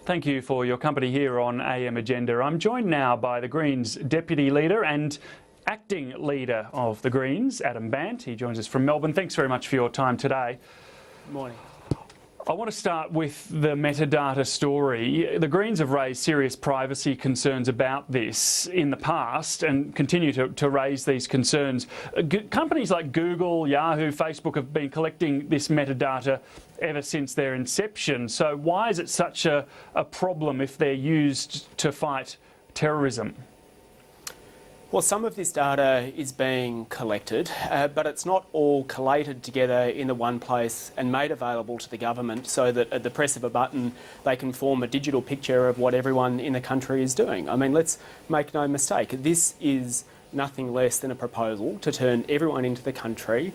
Thank you for your company here on AM Agenda. I'm joined now by the Greens Deputy Leader and Acting Leader of the Greens, Adam Bandt. He joins us from Melbourne. Thanks very much for your time today. Good morning. I want to start with the metadata story. The Greens have raised serious privacy concerns about this in the past and continue to raise these concerns. Companies like Google, Yahoo, Facebook have been collecting this metadata ever since their inception. So why is it such a problem if they're used to fight terrorism? Well, some of this data is being collected, but it's not all collated together in the one place and made available to the government so that at the press of a button they can form a digital picture of what everyone in the country is doing. I mean, let's make no mistake, this is nothing less than a proposal to turn everyone into the country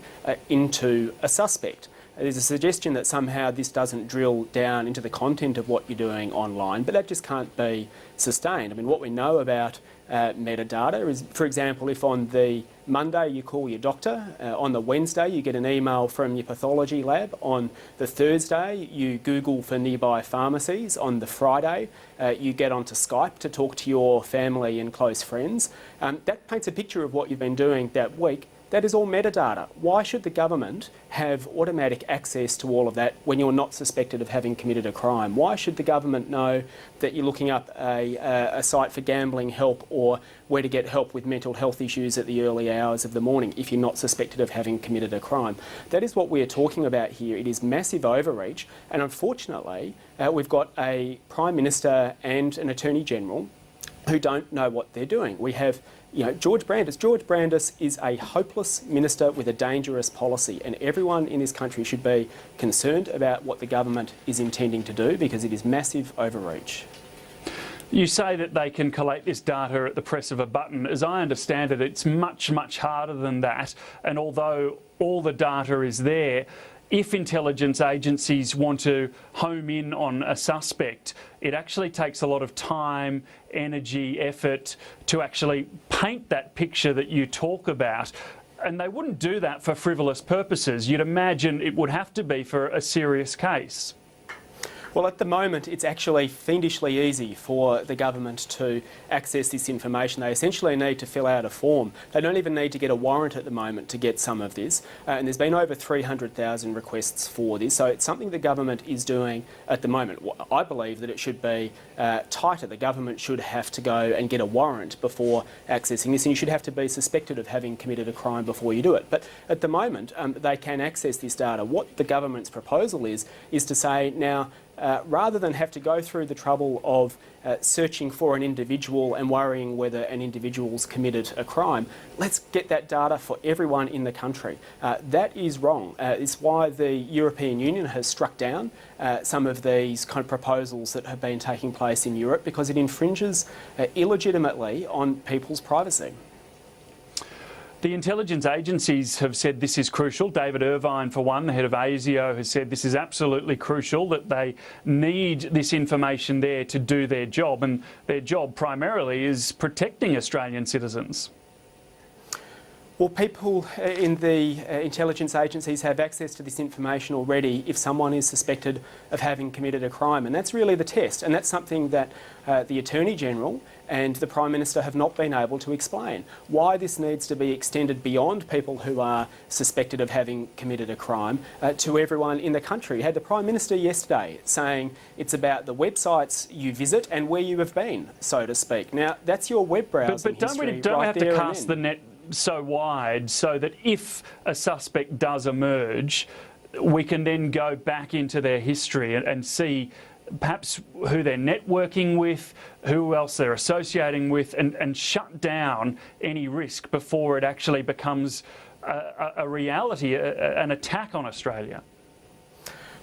into a suspect. There's a suggestion that somehow this doesn't drill down into the content of what you're doing online, but that just can't be sustained. I mean, what we know about metadata is, for example, if on the Monday you call your doctor, on the Wednesday you get an email from your pathology lab, on the Thursday you Google for nearby pharmacies, on the Friday you get onto Skype to talk to your family and close friends. That paints a picture of what you've been doing that week. That is all metadata. Why should the government have automatic access to all of that when you're not suspected of having committed a crime? Why should the government know that you're looking up a site for gambling help or where to get help with mental health issues at the early hours of the morning if you're not suspected of having committed a crime? That is what we are talking about here. It is massive overreach, and unfortunately we've got a Prime Minister and an Attorney General who don't know what they're doing. We have George Brandis. George Brandis is a hopeless minister with a dangerous policy, and everyone in this country should be concerned about what the government is intending to do because it is massive overreach. You say that they can collate this data at the press of a button. As I understand it, it's much, much harder than that. And although all the data is there, if intelligence agencies want to home in on a suspect, it actually takes a lot of time, energy, effort to actually paint that picture that you talk about. And they wouldn't do that for frivolous purposes. You'd imagine it would have to be for a serious case. Well, at the moment, it's actually fiendishly easy for the government to access this information. They essentially need to fill out a form. They don't even need to get a warrant at the moment to get some of this. And there's been over 300,000 requests for this. So it's something the government is doing at the moment. I believe that it should be tighter. The government should have to go and get a warrant before accessing this, and you should have to be suspected of having committed a crime before you do it. But at the moment, they can access this data. What the government's proposal is to say now, rather than have to go through the trouble of searching for an individual and worrying whether an individual's committed a crime, let's get that data for everyone in the country. That is wrong. It's why the European Union has struck down some of these kind of proposals that have been taking place in Europe because it infringes illegitimately on people's privacy. The intelligence agencies have said this is crucial. David Irvine, for one, the head of ASIO, has said this is absolutely crucial, that they need this information there to do their job, and their job primarily is protecting Australian citizens. Well, people in the intelligence agencies have access to this information already if someone is suspected of having committed a crime, and that's really the test, and that's something that the Attorney General and the Prime Minister have not been able to explain. Why this needs to be extended beyond people who are suspected of having committed a crime to everyone in the country. You had the Prime Minister yesterday saying it's about the websites you visit and where you have been, so to speak. Now, that's your web browsing history. But don't we have to cast the net so wide so that if a suspect does emerge, we can then go back into their history and see perhaps who they're networking with, who else they're associating with, and shut down any risk before it actually becomes a reality, an attack on Australia?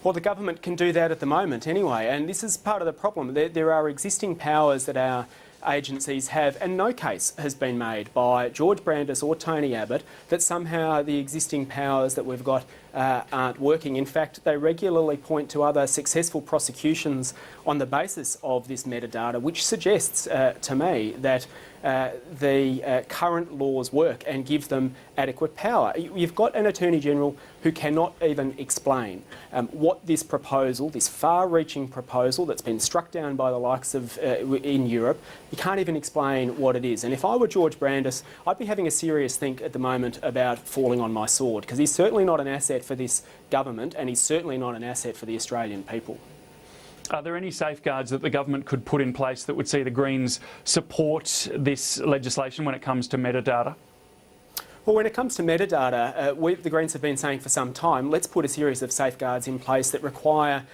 Well, the government can do that at the moment anyway, and this is part of the problem. There are existing powers that our agencies have, and no case has been made by George Brandis or Tony Abbott that somehow the existing powers that we've got aren't working. In fact, they regularly point to other successful prosecutions on the basis of this metadata, which suggests to me that the current laws work and give them adequate power. You've got an Attorney-General who cannot even explain what this proposal, this far-reaching proposal that's been struck down by the likes of in Europe, he can't even explain what it is. And if I were George Brandis, I'd be having a serious think at the moment about falling on my sword, because he's certainly not an asset for this government and he's certainly not an asset for the Australian people. Are there any safeguards that the government could put in place that would see the Greens support this legislation when it comes to metadata? Well, when it comes to metadata, the Greens have been saying for some time, let's put a series of safeguards in place that require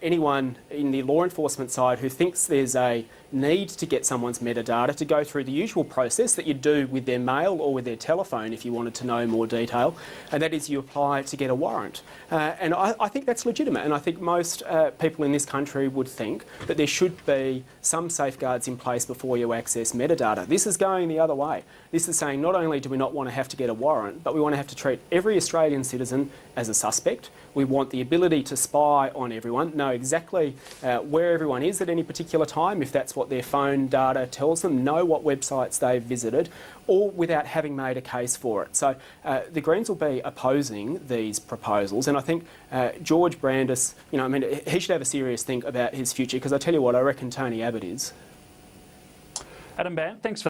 anyone in the law enforcement side who thinks there's a need to get someone's metadata to go through the usual process that you do with their mail or with their telephone if you wanted to know more detail, and that is you apply to get a warrant. And I think that's legitimate, and I think most people in this country would think that there should be some safeguards in place before you access metadata. This is going the other way. This is saying not only do we not want to have to get a warrant, but we want to have to treat every Australian citizen as a suspect. We want the ability to spy on everyone, know exactly where everyone is at any particular time, if that's what their phone data tells them, know what websites they've visited, all without having made a case for it. So the Greens will be opposing these proposals, and I think George Brandis, he should have a serious think about his future, because I tell you what, I reckon Tony Abbott is. Adam Bandt, thanks for